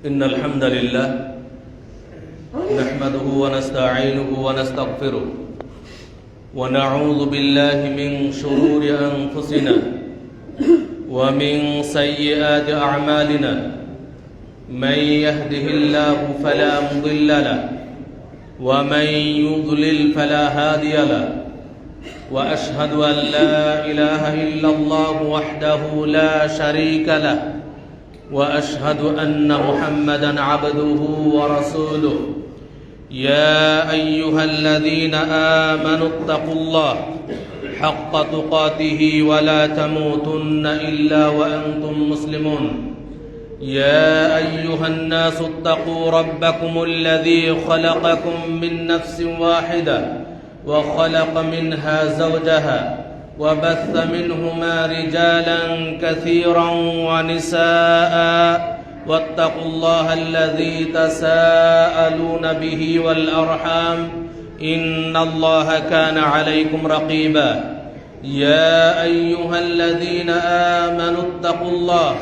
إن الحمد لله نحمده ونستعينه ونستغفره ونعوذ بالله من شرور أنفسنا ومن سيئات أعمالنا من يهده الله فلا مضل له ومن يضلل فلا هادي له وأشهد أن لا إله إلا الله وحده لا شريك له وأشهد أن محمدًا عبده ورسوله يا أيها الذين آمنوا اتقوا الله حق تقاته ولا تموتن إلا وأنتم مسلمون يا أيها الناس اتقوا ربكم الذي خلقكم من نفس واحدة وخلق منها زوجها وبث منهما رجالا كثيرا ونساء واتقوا الله الذي تساءلون به والأرحام إن الله كان عليكم رقيبا يا أيها الذين آمنوا اتقوا الله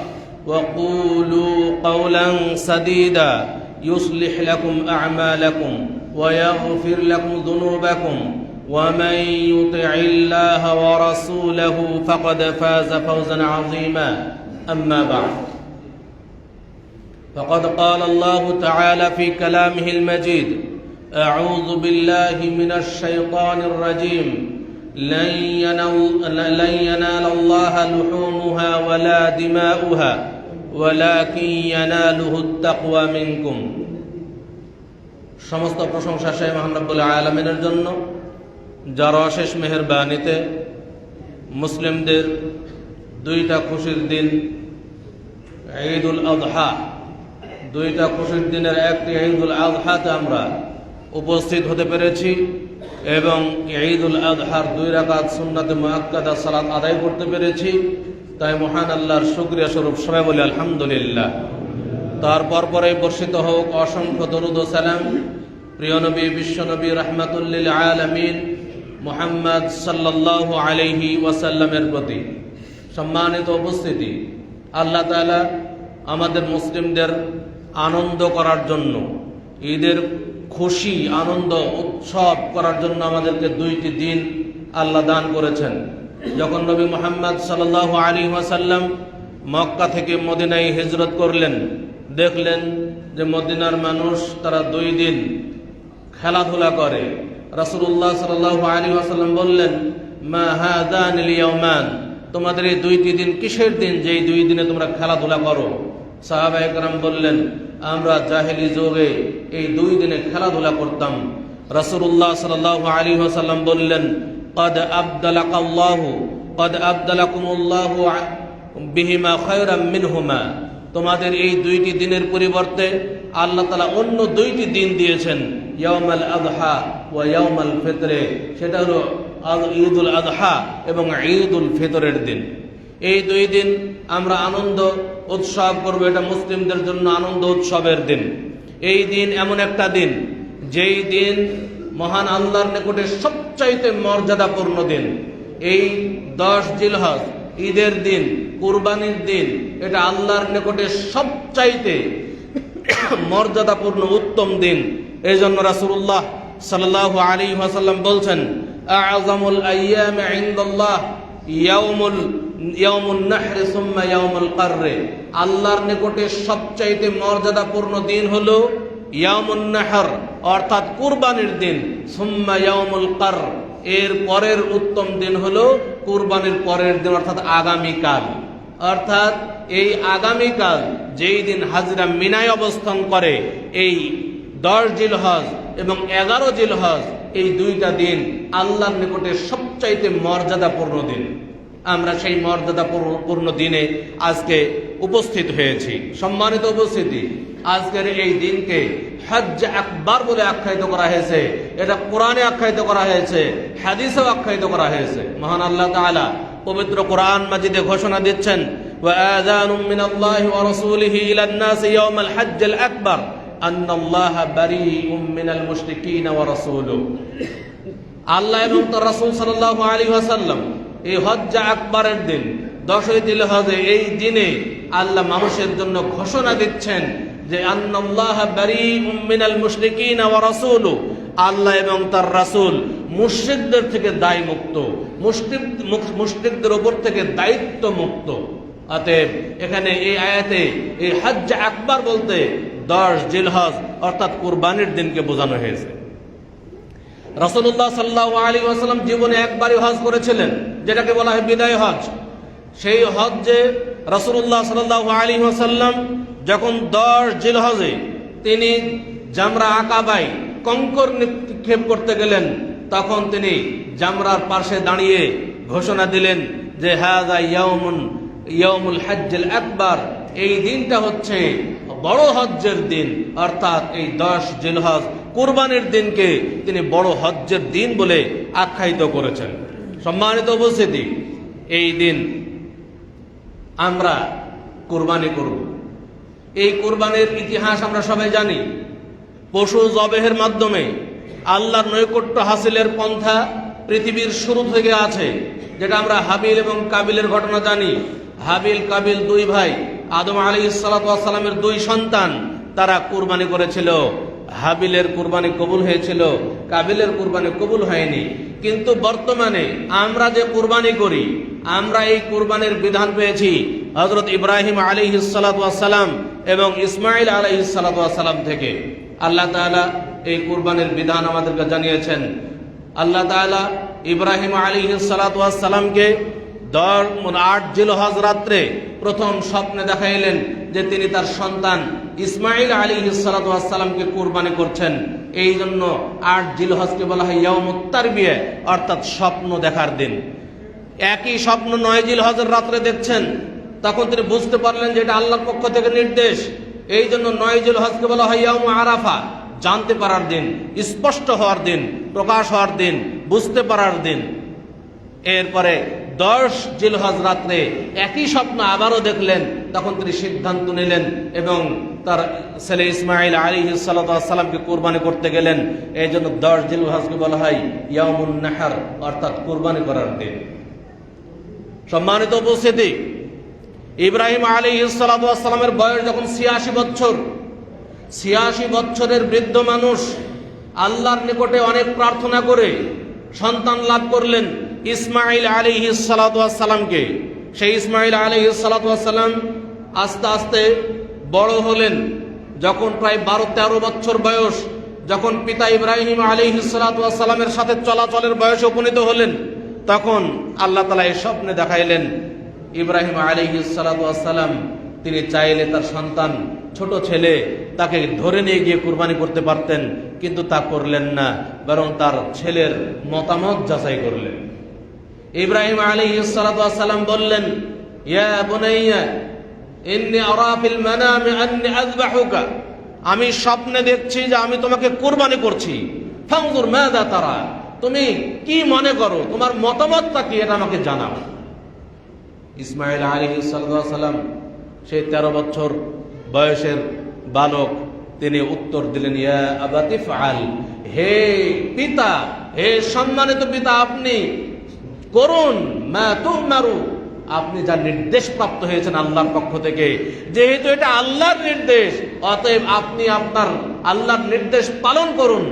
وقولوا قولا سديدا يصلح لكم أعمالكم ويغفر لكم ذنوبكم ومن يطع الله ورسوله فقد فاز فوزا عظيما أما بعد فقد قال الله تعالى في كلامه المجيد أعوذ بالله من الشيطان الرجيم لن ينال الله لحومها ولا دماؤها ولكن يناله التقوى منكم সমস্ত প্রশংসা সেই মহান রব্বুল আলামিনের জন্য, যার অশেষ মেহেরবানিতে মুসলিমদের দুইটা খুশির দিন ঈদুল আযহা, দুইটা খুশির দিনের একটি ঈদুল আযহাতে আমরা উপস্থিত হতে পেরেছি এবং ঈদুল আযহার 2 রাকাত সুন্নাতে মুআক্কাদা সালাত আদায় করতে পেরেছি। তাই মহান আল্লাহর শুকরিয়া স্বরূপ সবাই বলি আলহামদুলিল্লাহ। তারপর পরে বর্ষিত হোক অসংখ্য দরুদ ও সালাম প্রিয় নবী বিশ্বনবী রাহমাতুল লিল আলামিন মুহাম্মদ সাল্লাল্লাহু আলাইহি ওয়াসাল্লামের প্রতি। সম্মানিত উপস্থিতি, আল্লাহ তাআলা আমাদের মুসলিমদের আনন্দ করার জন্য, ঈদের খুশি আনন্দ উৎসব করার জন্য আমাদেরকে 2টি দিন আল্লাহ দান করেছেন। যখন নবী মুহাম্মদ সাল্লাল্লাহু আলাইহি ওয়াসাল্লাম মক্কা থেকে মদিনায় হিজরত করলেন, দেখলেন যে মদিনার মানুষ তারা 2 দিন খেলাধুলা করে। রাসূলুল্লাহ সাল্লাল্লাহু আলাইহি ওয়াসাল্লাম বললেন, মা হাদানিল ইয়াওমান, তোমাদের এই 2টি দিন কিসের দিন যে এই 2 দিনে তোমরা খেলাধুলা করো? সাহাবায়ে কেরাম বললেন, আমরা জাহেলি যুগে এই 2 দিনে খেলাধুলা করতাম। রাসূলুল্লাহ সাল্লাল্লাহু আলাইহি ওয়াসাল্লাম বললেন, কদ আবদালাকুমুল্লাহু বিহিমা খায়রাম মিনহুমা, তোমাদের এই 2টি দিনের পরিবর্তে আল্লাহ তাআলা অন্য 2টি দিন দিয়েছেন, ইয়াউমাল আযহা ওয়া ইয়াউমাল ফিতরে। সেটা হলো ঈদুল আযহা এবং ঈদুল ফিতরের দিন। এই 2 দিন আমরা আনন্দ উৎসব করব, এটা মুসলিমদের জন্য আনন্দ উৎসবের দিন। এই দিন এমন একটা দিন, যেই দিন মহান আল্লাহর নিকটে সবচাইতে মর্যাদাপূর্ণ দিন। এই 10 জিলহজ ঈদের দিন, কুরবানির দিন, এটা আল্লাহর নিকটে সবচাইতে মর্যাদাপূর্ণ উত্তম দিন। এই জন্য রাসূলুল্লাহ সাল্লাল্লাহু আলাইহি ওয়াসাল্লাম বলছেন, আ'যামুল আইয়ামি ইনদাল্লাহ ইয়াউমুন নাহর সুম্মা ইয়াউমুল করর, আল্লাহর নিকটে সবচাইতে মর্যাদাপূর্ণ দিন হলো ইয়াউমুন নাহর অর্থাৎ কুরবানির দিন, সুম্মা ইয়াউমুল করর, এর পরের উত্তম দিন হলো কুরবানির পরের দিন অর্থাৎ আগামীকাল। অর্থাৎ এই আগামীকাল যেই দিন হাজরা মিনায় অবস্থান করে, এই 10 জিলহজ এবং 11 জিলহজ, এই 2টা দিন আল্লাহর নিকটে সবচাইতে মর্যাদাপূর্ণ দিন। আমরা সেই মর্যাদাপূর্ণ দিনে আজকে উপস্থিত হয়েছি। সম্মানিত উপস্থিতি, আজকের এই দিনকে হজ্জ আকবার বলে আখ্যায়িত করা হয়েছে। এটা কোরআনে আখ্যায়িত করা হয়েছে, হাদিসেও আখ্যায়িত করা হয়েছে। মহান আল্লাহ তাআলা পবিত্র কোরআন মাজিদে ঘোষণা দিচ্ছেন, ওয়া আযানুম মিনাল্লাহি ওয়া রাসূলিহি ইলান নাসি ইয়াওমাল হজ্জিল আকবার আন্নাল্লাহা বারীউম মিনাল মুশরিকিনা ওয়া রাসূলুহু। আল্লাহ এবং তার রাসূল সাল্লাল্লাহু আলাইহি ওয়াসাল্লাম এই হজ্জ আকবরের দিন 10ই জিলহজ এই দিনে আল্লাহ মানুষের জন্য ঘোষণা দিচ্ছেন যে আন্নাল্লাহা বারীউম মিনাল মুশরিকিনা ওয়া রাসূলু, আল্লাহ এবং তার রাসূল মুশরিকদের থেকে দায় মুক্ত, মুশরিকদের উপর থেকে দায়িত্ব মুক্ত। অতএব এখানে এই আয়াতে এই হজ্জ আকবার বলতে 10 জিলহজ অর্থাৎ কুরবানির দিনকে বোঝানো হয়েছে। রাসূলুল্লাহ সাল্লাল্লাহু আলাইহি ওয়াসাল্লাম জীবনে একবারই হজ করেছিলেন, যেটাকে বলা হয় বিদায় হজ। সেই হজ্জে রাসূলুল্লাহ সাল্লাল্লাহু আলাইহি ওয়াসাল্লাম যখন 10 জিলহজে তিনি জামরা আকাবায় কঙ্কর নিক্ষেপ করতে গেলেন, তখন তিনি জামরার পাশে দাঁড়িয়ে ঘোষণা দিলেন যে হাযা ইয়াউমুল হজ্জুল আকবার, এই দিনটা হচ্ছে বড় হজ্জের দিন। অর্থাৎ এই 10 জিলহজ কুরবানির দিনকে তিনি বড় হজ্জের দিন বলে আখ্যায়িত করেছেন। সম্মানিত উপস্থিতি, এই দিন আমরা কুরবানি করব। এই কুরবানির ইতিহাস আমরা সবাই জানি। পশু জবেহের মাধ্যমে আল্লাহর নৈকট্য হাসিলের পন্থা পৃথিবীর শুরু থেকে আছে, যেটা আমরা হাবিল এবং কাবিলের ঘটনা জানি। হাবিল কাবিল 2 ভাই, আদম আলাইহিস সালাতু ওয়াস সালামের 2 সন্তান, তারা কুরবানি করেছিল। হাবিলের কুরবানি কবুল হয়েছিল, কাবিলের কুরবানি কবুল হয়নি। কিন্তু বর্তমানে আমরা যে কুরবানি করি, আমরা এই কুরবানির বিধান পেয়েছি হযরত ইব্রাহিম আলাইহিস সালাতু ওয়াস সালাম এবং ইসমাঈল আলাইহিস সালাতু ওয়াস সালাম থেকে। আল্লাহ তাআলা এই কুরবানির বিধান আমাদেরকে জানিয়েছেন। আল্লাহ তাআলা ইব্রাহিম আলাইহিস সালাতু ওয়াস সালামকে 8 জিলহজ রাত্রে প্রথম স্বপ্নে দেখাইলেন যে তিনি তার সন্তান ইসমাঈল আলাইহিস সালাতু ওয়াস সালামকে কুরবানি করছেন। এই জন্য 8 জিলহজকে বলা হয় ইয়াউমুত তারবিয়া, অর্থাৎ স্বপ্ন দেখার দিন। একই স্বপ্ন 9 জিলহজের রাত্রে দেখছেন, তখন তিনি বুঝতে পারলেন যে এটা আল্লাহর পক্ষ থেকে নির্দেশ। এই জন্য 9 জিলহজকে বলা হয় ইয়াউমু আরাফা, জানতে পারার দিন, স্পষ্ট হওয়ার দিন, প্রকাশ হওয়ার দিন, বুঝতে পারার দিন। এরপরে 10 জিলহজ রাত্রে একই স্বপ্ন আবারও দেখলেন, তখন তিনি সিদ্ধান্ত নিলেন এবং তার ছেলে ইসমাঈল আলাইহিস সালাতু ওয়াস সালামকে কুরবানি করতে গেলেন। এই জন্য 10 জিলহজকে বলা হয় ইয়াউমুন নাহর, অর্থাৎ কুরবানি করার দিন। সম্মানিত উপস্থিতি, ইব্রাহিম আলাইহিস সালাতু ওয়াস সালামের বয়স যখন 86 বছর, 86 বছরের বৃদ্ধ মানুষ আল্লাহর নিকটে অনেক প্রার্থনা করে সন্তান লাভ করলেন ইসমাঈল আলাইহিস সালাতু ওয়াস সালামকে। সেই ইসমাঈল আলাইহিস সালাতু ওয়াস সালাম আস্তে আস্তে বড় হলেন। যখন প্রায় 12-13 বছর বয়স, যখন পিতা ইব্রাহিম আলাইহিস সালাতু ওয়াস সালামের সাথে চলাচলের বয়সে উপনীত হলেন, তখন আল্লাহ তাআলা এই স্বপ্নে দেখাইলেন ইব্রাহিম আলাইহিস সালাতু ওয়াস সালাম তিনি চাইলে তার সন্তান ছোট ছেলে তাকে ধরে নিয়ে গিয়ে কুরবানি করতে পারতেন, কিন্তু তা করলেন না, বরং তার ছেলের মতামত যাচাই করলেন। ইব্রাহিম আলাইহিস সালাতু ওয়াস সালাম বললেন, ইয়া বুনাইয়া ইন্নী আরা ফিল মানামি আন্নী আযবাহুকা, আমি স্বপ্নে দেখছি যে আমি তোমাকে কুরবানি করছি। ফানজুর মাযা তারা, তুমি কি মনে করো, তোমার মতামতটা কি, এটা আমাকে জানাও। ইসমাঈল আলাইহিস সালাতু ওয়াস সালাম সেই 13 বছর বয়সের বালক, তিনি উত্তর দিলেন, ইয়া আবাতি ফাআল, হে পিতা, হে সম্মানিত পিতা, আপনি করুন, মা তুমারু, আপনি যা নির্দেশ প্রাপ্ত হয়েছেন আল্লাহর পক্ষ থেকে। যেহেতু এটা আল্লাহর নির্দেশ, অতএব আপনি আপনার আল্লাহর নির্দেশ পালন করুন।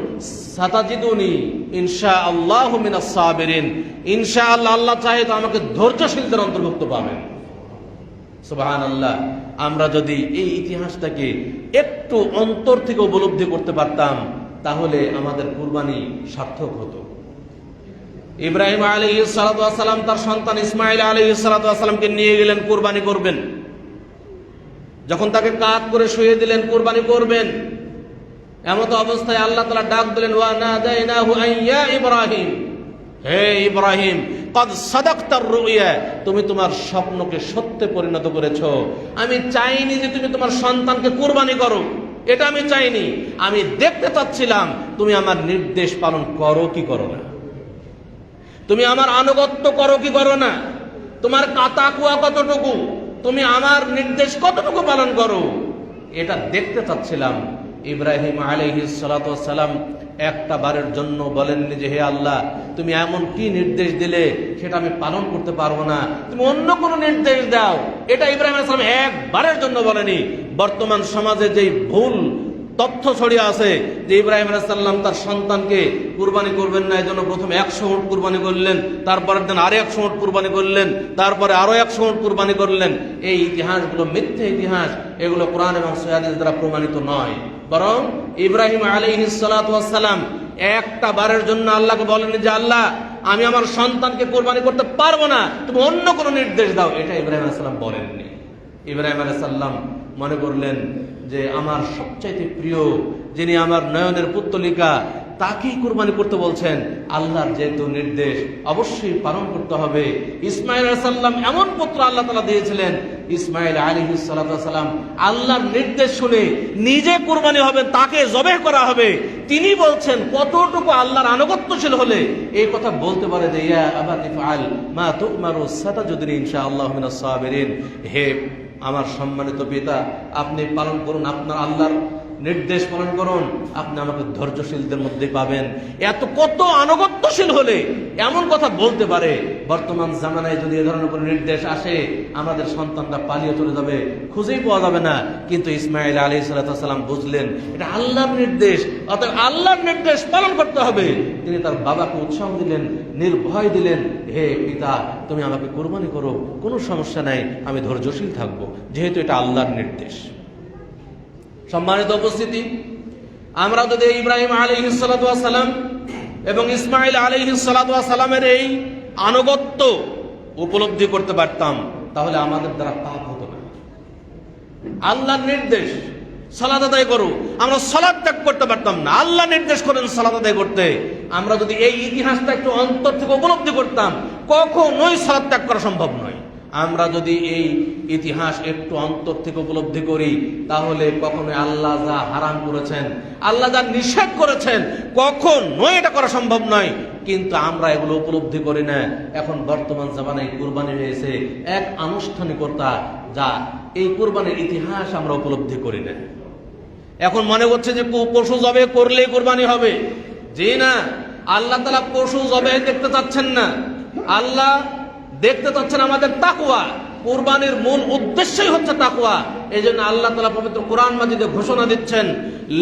সাতাজিদুনি ইনশাআল্লাহু মিনাস সাবিরিন, ইনশাআল্লাহ আল্লাহ চাহে তো আমাকে ধৈর্যশীলদের অন্তর্ভুক্ত পাবেন। সুবহানাল্লাহ। আমরা যদি এই ইতিহাসটাকে একটু অন্তর থেকে উপলব্ধি করতে পারতাম, তাহলে আমাদের কুরবানি সার্থক হতো। ইব্রাহিম আলাইহিস সালাতু ওয়াস সালাম তার সন্তান ইসমাঈল আলাইহিস সালাতু ওয়াস সালামকে নিয়ে গেলেন কুরবানি করবেন। যখন তাকে কাঁধ করে শুয়ে দিলেন কুরবানি করবেন, এমত অবস্থায় আল্লাহ তাআলা ডাক দিলেন, ওয়া নাদাইনাহু আইয়া ইব্রাহিম, হে ইব্রাহিম, কদ সাদাকতার রুইয়া, তুমি তোমার স্বপ্নকে সত্যে পরিণত করেছো। আমি চাইনি যে তুমি তোমার সন্তানকে কুরবানি করো, এটা আমি চাইনি। আমি দেখতে চাচ্ছিলাম তুমি আমার নির্দেশ পালন করো কি করো না, তুমি আমার আনুগত্য করো কি করো না, তোমার তাকওয়া কতটুকু, তুমি আমার নির্দেশ কতটুকু পালন করো, এটা দেখতে চাচ্ছিলাম। ইব্রাহিম আলাইহিস সালাতু ওয়াস সালাম একটা বারের জন্য বলেননি যে হে আল্লাহ, তুমি এমন কি নির্দেশ দিলে সেটা আমি পালন করতে পারবো না, তুমি অন্য কোনো নির্দেশ দাও। এটা ইব্রাহিম আলাইহিস সালাম একবারের জন্য বলেনি। বর্তমান সমাজে যেই ভুল তথ্য ছড়িয়ে আছে যে ইব্রাহিম আলাইহিস সালাম তার সন্তানকে কুরবানি করবেন না, এই জন্য প্রথমে 100 উট কুরবানি করলেন, তারপরের দিন আরো 100 উট কুরবানি করলেন, তারপরে আরো 100 উট কুরবানি করলেন। এই ইতিহাসগুলো মিথ্যা ইতিহাস, এগুলো কোরআন এবং সহিহ হাদিস দ্বারা প্রমাণিত নয়। বরং ইব্রাহিম আলাইহিস সালাতু ওয়াস সালাম একটা বারের জন্য আল্লাহকে বলেননি যে আল্লাহ আমি আমার সন্তানকে কোরবানি করতে পারবো না, তুমি অন্য কোনো নির্দেশ দাও। এটা ইব্রাহিম আলাইহিস সালাম বলেননি। ইব্রাহিম আলাইহিস সালাম মনে করলেন যে আমার সবচাইতে প্রিয়, যিনি আমার নয়নের পুত্তলিকা, তাকেই কুরবানি করতে বলছেন। আল্লাহর যেহেতু নির্দেশ অবশ্যই পালন করতে হবে। ইসমাইল আলাইহিস সালাম এমন পুত্র আল্লাহ তাআলা দিয়েছিলেন, ইসমাইল আলাইহিস সালাম আল্লাহর নির্দেশ শুনে নিজে কুরবানি হবেন, তাকে জবেহ করা হবে। তিনি বলছেন কতটুকু আল্লাহর আনুগত্যশীল হলে এই কথা বলতে পারে যে ইয়া আবাতি ফাআল মা তু'মারু সাতাজুদিন ইনশাআল্লাহু মিনাস সাবিরিন। হে আমার সম্মানিত পিতা, আপনি পালন করুন, আপনার আল্লাহর নির্দেশ পালন করুন, আপনি আমাকে ধৈর্যশীলদের মধ্যে পাবেন। এত কত আনুগত্যশীল হলে এমন কথা বলতে পারে। বর্তমান জামানায় যদি এ ধরনের কোনো নির্দেশ আসে, আমাদের সন্তানরা পালিয়ে চলে যাবে, খুঁজেই পাওয়া যাবে না। কিন্তু ইসমাইল আলাইহিস সালাম বুঝলেন এটা আল্লাহর নির্দেশ, অতএব আল্লাহর নির্দেশ পালন করতে হবে। তিনি তার বাবাকে উৎসাহ দিলেন, নির্ভয় দিলেন, হে পিতা তুমি আমাকে কুরবানি করো, কোনো সমস্যা নাই, আমি ধৈর্যশীল থাকবো, যেহেতু এটা আল্লাহর নির্দেশ। সম্মানিত উপস্থিতি, আমরা যদি ইব্রাহিম আলাইহিস সালাম এবং ইসমাইল আলাইহিস সালামের এই আনুগত্য উপলব্ধি করতে পারতাম, তাহলে আমাদের দ্বারা পাপ হতো না। আল্লাহর নির্দেশ সালাত আদায় করো, আমরা সালাত ত্যাগ করতে পারতাম না। আল্লাহ নির্দেশ করেন সালাত আদায় করতে। আমরা যদি এই ইতিহাসটা একটু অন্তর থেকে উপলব্ধি করতাম, কখনোই সালাত ত্যাগ করা সম্ভব নয়। আমরা যদি এই ইতিহাস একটু অন্তর থেকে উপলব্ধি করি, তাহলে কখনোই আল্লাহ যা হারাম করেছেন, আল্লাহ যা নিষেধ করেছেন, কখনোই এটা করা সম্ভব নয়। কিন্তু আমরা এগুলো উপলব্ধি করি না। এখন বর্তমান জামানায় কুরবানি হয়েছে এক আনুষ্ঠানিকতা, যা এই কুরবানির ইতিহাস আমরা উপলব্ধি করি না। এখন মনে হচ্ছে যে পশু জবে করলেই কুরবানি হবে। জি না, আল্লাহ তাআলা পশু জবে দেখতে চাচ্ছেন না। আল্লাহ দেখতে চাচ্ছেন আমাদের তাকওয়া। কুরবানির মূল উদ্দেশ্যই হচ্ছে তাকওয়া। এই জন্য আল্লাহ তাআলা পবিত্র কোরআন মাজিদে ঘোষণা দিচ্ছেন,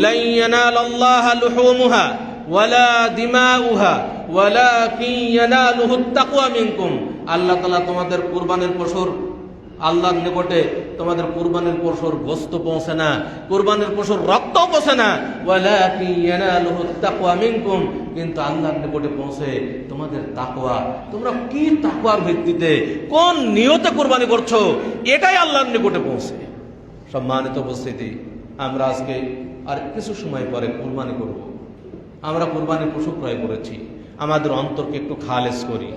লা ইয়ানালাল্লাহা লুহুমুহা ওয়ালা দিমাউহা ওয়ালাকিন ইয়ানালুহুত তাকওয়া মিনকুম। আল্লাহ তাআলা তোমাদের কুরবানির পশুর, আল্লাহর নিকটে তোমাদের কুরবানির পশুর গোশত পৌঁছে না, কুরবানির পশুর রক্ত পৌঁছে না, ওয়ালাকিন ইয়ানালুহুত তাকওয়া মিনকুম, কিন্তু আল্লাহর নিকটে পৌঁছে তোমাদের তাকওয়া। তোমরা কি তাকওয়ার ভিত্তিতে, কোন নিয়তে কুরবানি করছো, এটাই আল্লাহর নিকটে পৌঁছে। সম্মানিত উপস্থিতি, আমরা আজকে আর কিছু সময় পরে কুরবানি করব। আমরা কুরবানির পশু ক্রয় করেছি, আমাদের অন্তরকে একটু খালেস করি।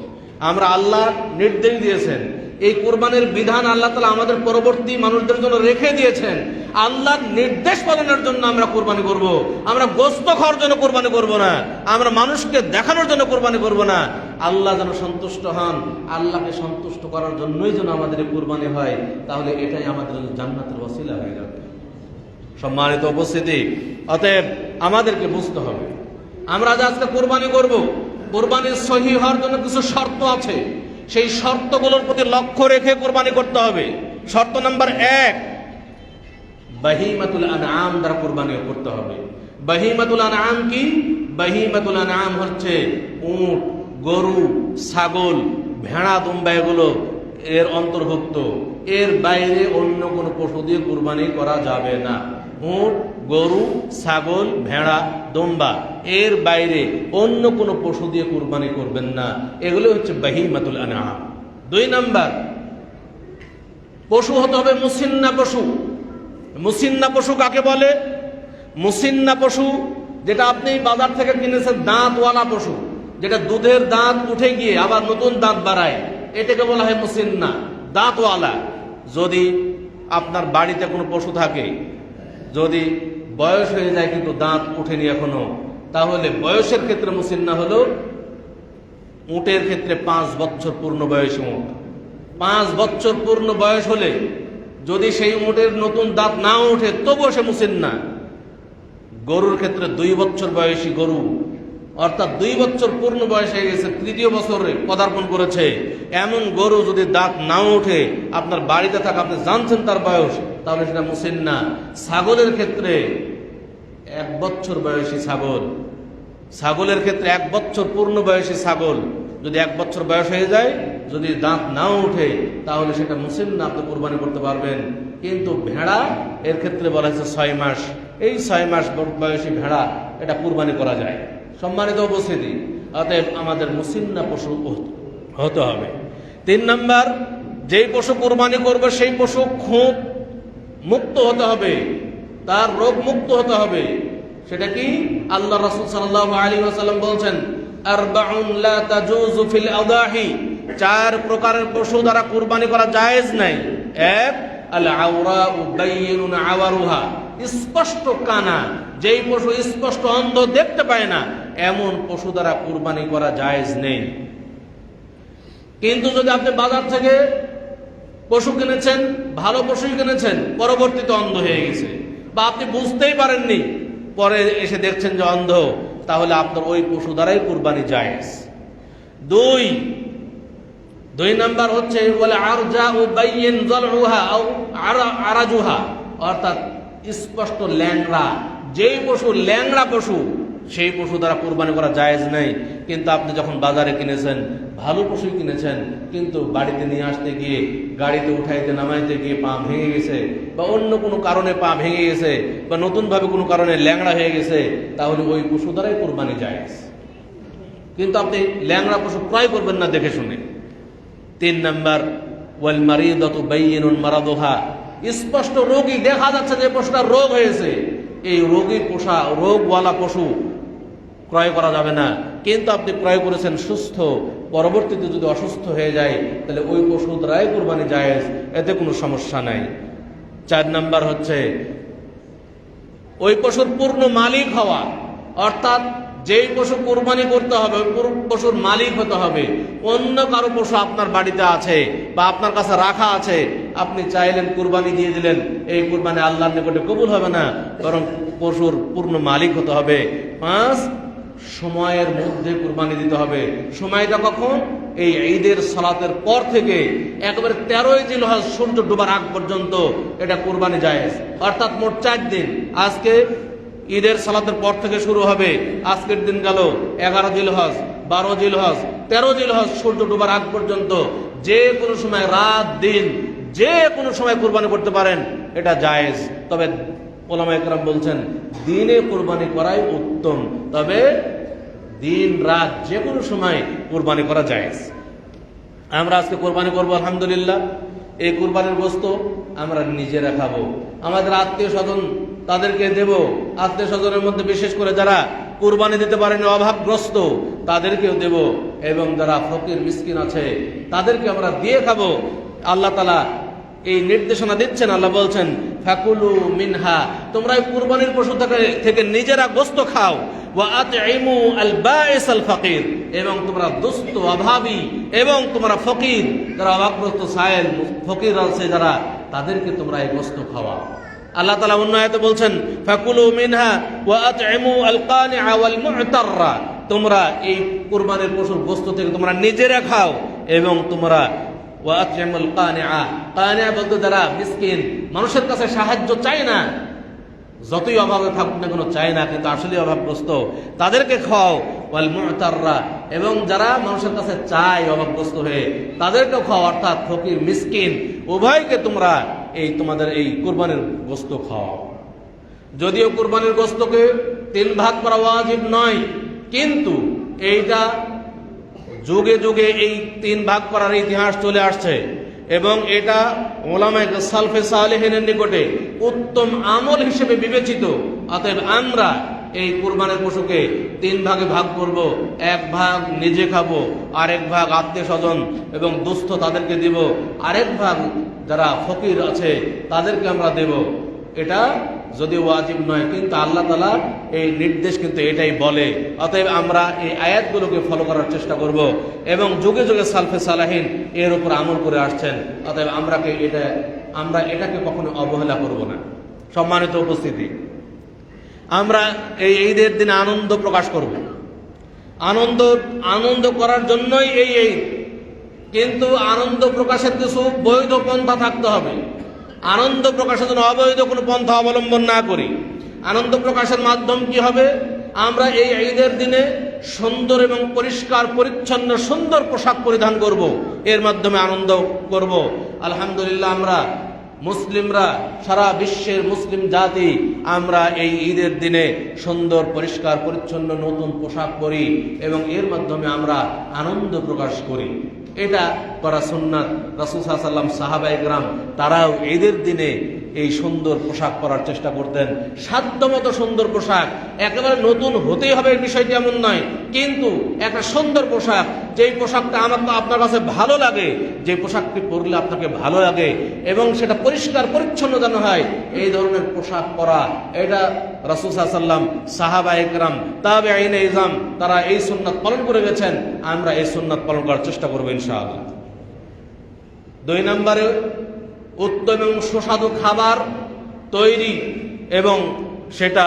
আমরা আল্লাহ নির্দেশ দিয়েছেন, এই কুরবানির বিধান আল্লাহ তাআলা আমাদের পরবর্তী মানুষদের জন্য রেখে দিয়েছেন। আল্লাহর নির্দেশ পালনের জন্য আমরা কুরবানি করব। আমরা গোশত খাওয়ার জন্য কুরবানি করব না, আমরা মানুষকে দেখানোর জন্য কুরবানি করব না। আল্লাহ যেন সন্তুষ্ট হন, আল্লাহকে সন্তুষ্ট করার জন্যই যেন আমাদের কুরবানি হয়, তাহলে এটাই আমাদের জান্নাতের ওসিলা হয়ে যাবে। সম্মানিত উপস্থিতি, অতএব আমাদেরকে বুঝতে হবে, আমরা যে আজকে কুরবানি করব, কুরবানির সহিহ হওয়ার জন্য কিছু শর্ত আছে। সেই শর্তগুলোর প্রতি লক্ষ্য রেখে কুরবানি করতে হবে। শর্ত নাম্বার 1, বাহিমাতুল আনআম দ্বারা কুরবানি করতে হবে। বাহিমাতুল আনআম কি? বাহিমাতুল আনআম হচ্ছে উট, গরু, ছাগল, ভেড়া, দুম্বা, এগুলো এর অন্তর্ভুক্ত। এর বাইরে অন্য কোনো পশু দিয়ে কুরবানি করা যাবে না। উট, গরু, ছাগল, ভেড়া, দুম্বা, এর বাইরে অন্য কোনো পশু দিয়ে কুরবানি করবেন না। এগুলো হচ্ছে বাহিমাতুল আনআম। 2 নাম্বার, পশু হতে হবে মুসিন্না পশু। মুসিন্না পশু কাকে বলে? মুসিন্না পশু যেটা আপনি বাজার থেকে কিনেছেন, দাঁতওয়ালা পশু, যেটা দুধের দাঁত উঠে গিয়ে আবার নতুন দাঁত বাড়ায়, এটাকে বলা হয় মুসিন্না, দাঁতওয়ালা। যদি আপনার বাড়িতে কোনো পশু থাকে, যদি বয়স হয়ে যায় কিন্তু দাঁত উঠেনি এখনো, তাহলে বয়সের ক্ষেত্রে মুসিন্না হলো উটের ক্ষেত্রে 5 বছর পূর্ণ বয়সী উট। 5 বছর পূর্ণ বয়স হলে যদি সেই উটের নতুন দাঁত না ওঠে তবুও সে মুসিন্না। গরুর ক্ষেত্রে 2 বছর বয়সী গরু অর্থাৎ 2 বছর পূর্ণ বয়স হয়ে গেছে, 3য় বছরে পদার্পণ করেছে, এমন গরু যদি দাঁত নাও ওঠে আপনার বাড়িতে থাকা, আপনি জানছেন তার বয়স, তাহলে সেটা মুসিন্না। ছাগলের ক্ষেত্রে 1 বছর বয়সী ছাগলের ক্ষেত্রে 1 বছর পূর্ণ বয়সী ছাগল যদি 1 বছর বয়স হয়ে যায়, যদি দাঁত নাও ওঠে, তাহলে সেটা মুসিন্না, আপনি কুরবানি করতে পারবেন। কিন্তু ভেড়া এর ক্ষেত্রে বলা হয়েছে 6 মাস। এই 6 মাস বয়সী ভেড়া এটা কুরবানি করা যায়। সম্মানিত উপস্থিতি, অতএব আমাদের মুসিন্না পশু হতে হবে। 3 নাম্বার, যেই পশু কুরবানি করবে সেই পশু খুঁত মুক্ত হতে হবে, তার রোগ মুক্ত হতে হবে। সেটা কি? আল্লাহ রাসূল সাল্লাল্লাহু আলাইহি ওয়াসাল্লাম বলছেন, আরবাউন লা তাজুজু ফিল আদাহি, 4 প্রকারের পশু দ্বারা কুরবানি করা জায়েজ নাই। 1, আল আওরাউ বাইয়িনুন আওয়ারুহা, স্পষ্ট কানা, যেই পশু স্পষ্ট অন্ধ, দেখতে পায় না, এমন পশু দ্বারা কুরবানি করা জায়েজ নেই। কিন্তু যদি আপনি বাজার থেকে পশু কিনেছেন, ভালো পশুই কিনেছেন, পরবর্তীতে অন্ধ হয়ে গেছে, বা আপনি বুঝতেই পারেননি, পরে এসে দেখছেন যে অন্ধ, তাহলে আপনার ওই পশু দ্বারাই কুরবানি জায়েজ। 2 নাম্বার হচ্ছে বলে আরজা ও বাইয়িন যালউহা আও আরাজুহা, অর্থাৎ স্পষ্ট ল্যাংড়া, যেই পশু ল্যাংড়া পশু, সেই পশু দ্বারা কুরবানি করা জায়েজ নাই। কিন্তু আপনি যখন বাজারে কিনেছেন, ভালো পশুই কিনেছেন, কিন্তু বাড়িতে নিয়ে আসতে গিয়ে, গাড়িতে উঠাইতে নামাইতে গিয়ে পা ভেঙে গেছে, বা অন্য কোনো কারণে পা ভেঙে গেছে, বা নতুনভাবে কোনো কারণে ল্যাংড়া হয়ে গেছে, তাহলে ওই পশু দ্বারাই কুরবানি জায়েজ। কিন্তু আপনি ল্যাংড়া পশু ক্রয় করবেন না দেখে শুনে। 3 নাম্বার, ওয়াল মারিদাতু বাইয়িনুন মারাদুহা, স্পষ্ট রোগী, দেখা যাচ্ছে যে পশুটার রোগ হয়েছে, এই রোগওয়ালা পশু ক্রয় করা যাবে না। কিন্তু আপনি ক্রয় করেছেন সুস্থ, পরবর্তীতে যদি অসুস্থ হয়ে যায়, তাহলে ওই পশু দ্বারাই কুরবানি জায়েজ, এতে কোনো সমস্যা নাই। 4 নাম্বার হচ্ছে ওই পশুর পূর্ণ মালিক হওয়া, অর্থাৎ যেই পশু কুরবানি করতে হবে ওই পশুর মালিক হতে হবে। অন্য কারো পশু আপনার বাড়িতে আছে বা আপনার কাছে রাখা আছে, আপনি চাইলেন কুরবানি দিয়ে দিলেন, এই কুরবানি আল্লাহর নিকটে কবুল হবে না, বরং পশুর পূর্ণ মালিক হতে হবে। 5, সময়ের মধ্যে কুরবানি দিতে হবে। সময়টা কখন? এই ঈদের সালাতের পর থেকে একেবারে 13ই জিলহজ সূর্য ডোবার আগ পর্যন্ত এটা কুরবানি জায়েজ, অর্থাৎ মোট 4 দিন। আজকে ঈদের সালাতের পর থেকে শুরু হবে, আজকের দিন গেল 11 জিলহজ, 12 জিলহজ, 13 জিলহজ, সূর্য ডোবার আগ পর্যন্ত যে কোনো সময়, রাত দিন, যে কোনো সময় কুরবানি করতে পারেন, এটা জায়েজ। তবে ওলামায়ে কেরাম বলছেন দিনে কুরবানি করাই উত্তম, তবে দিন রাত যে কোনো সময় কুরবানি করা জায়েজ। আমরা আজকে কুরবানি করবো, আলহামদুলিল্লাহ। এই কুরবানির গোশত আমরা নিজেরা খাবো, আমাদের আত্মীয় স্বজন তাদেরকে দেব, আত্মীয় স্বজনের মধ্যে বিশেষ করে যারা কুরবানি দিতে পারেনি, অভাবগ্রস্ত, তাদেরকেও দেব, এবং যারা ফকির মিসকিন আছে তাদেরকে আমরা দিয়ে খাবো। আল্লাহ তাআলা এই নির্দেশনা দিচ্ছেন, আল্লাহ বলছেন ফাকুলু মিনহা, তোমরা এই কুরবানির পশু থেকে নিজেরা গোশত খাও, ওয়া আতইমু আল বাঈস আল ফাকির, এবং তোমরা দুস্থ, অভাবী এবং তোমরা ফকির, যারা অভাবগ্রস্ত সায়েল ফকির আছে যারা, তাদেরকে তোমরা এই গোশত খাওয়াও। আল্লাহ তাআলা অন্য আয়াতে বলছেন ফাকুলু মিনহা ওয়া আতইমু আল কানিআ ওয়াল মু'তাররা, তোমরা এই কুরবানির পশুর গোশত থেকে তোমরা নিজেরা খাও, এবং তোমরা ওয়া আতইমুল কানিআ, কানিআ বলতে যারা মিসকিন, মানুষের কাছে সাহায্য চায় না, যতই অভাবে থাকুক না কেন চায় না, কিন্তু আসলে অভাবগ্রস্ত, তাদেরকে খাও। ওয়াল মু'তাররা, এবং যারা মানুষের কাছে চায় অভাবগ্রস্ত হয়ে, তাদেরকে খাও, অর্থাৎ ফকির মিসকিন উভয়কে তোমরা এই তোমাদের এই কুরবানির গোশত খাও। যদিও কুরবানির গোশতকে 3 ভাগ করা ওয়াজিব নয়, কিন্তু এইটা যুগে যুগে এই 3 ভাগ করার ইতিহাস চলে আসছে, এবং এটা উলামায়ে সালফে সালেহিনের নিকটে উত্তম আমল হিসেবে বিবেচিত। অতএব আমরা এই কুরবানির পশুকে 3 ভাগে ভাগ করব। 1 ভাগ নিজে খাবো, আরেক ভাগ আত্মীয় স্বজন এবং দুস্থ তাদেরকে দিব, আরেক ভাগ যারা ফকির আছে তাদেরকে আমরা দেব। এটা যদি ওয়াজিব নয়, কিন্তু আল্লাহ তাআলা এই নির্দেশ কিন্তু এটাই বলে। অতএব আমরা এই আয়াতগুলোকে ফলো করার চেষ্টা করব, এবং যুগে যুগে সালফে সালাহিন এর উপর আমল করে আসছেন। অতএব আমরা এটাকে কখনো অবহেলা করব না। সম্মানিত উপস্থিতি, আমরা এই ঈদের দিনে আনন্দ প্রকাশ করব, আনন্দ করার জন্যই এই ঈদ, কিন্তু আনন্দ প্রকাশের কিছু বৈধ পন্থা থাকতে হবে। আনন্দ প্রকাশের জন্য অবৈধ কোনো পন্থা অবলম্বন না করি। আনন্দ প্রকাশের মাধ্যম কি হবে? আমরা এই ঈদের দিনে সুন্দর এবং পরিষ্কার পরিচ্ছন্ন সুন্দর পোশাক পরিধান করব, এর মাধ্যমে আনন্দ করব। আলহামদুলিল্লাহ, আমরা মুসলিমরা, সারা বিশ্বের মুসলিম জাতি, আমরা এই ঈদের দিনে সুন্দর পরিষ্কার পরিচ্ছন্ন নতুন পোশাক পরি এবং এর মাধ্যমে আমরা আনন্দ প্রকাশ করি। এটা করা সুন্নাত। রাসূল সাল্লাল্লাহু আলাইহি ওয়াসাল্লাম, সাহাবায়ে কেরাম তারাও ঈদের দিনে এই সুন্দর পোশাক পরার চেষ্টা করতেন। সাধ্যমতো সুন্দর পোশাক, একেবারে নতুন হতেই হবে বিষয়টি এমন নয়, কিন্তু একটা সুন্দর পোশাক, যেই পোশাকটা আপনার কাছে ভালো লাগে, যে পোশাকটি পরলে আপনাকে ভালো লাগে এবং সেটা পরিষ্কার পরিচ্ছন্ন যেন হয়, এই ধরনের পোশাক পরা, এটা রাসূল সাল্লাল্লাহু আলাইহি ওয়াসাল্লাম, সাহাবায়ে কেরাম, তাবেঈনে ইজম তারা এই সুন্নাত পালন করে গেছেন। আমরা এই সুন্নাত পালন করার চেষ্টা করব ইনশাআল্লাহ। 2 নম্বরে, উত্তম এবং সুস্বাদু খাবার তৈরি এবং সেটা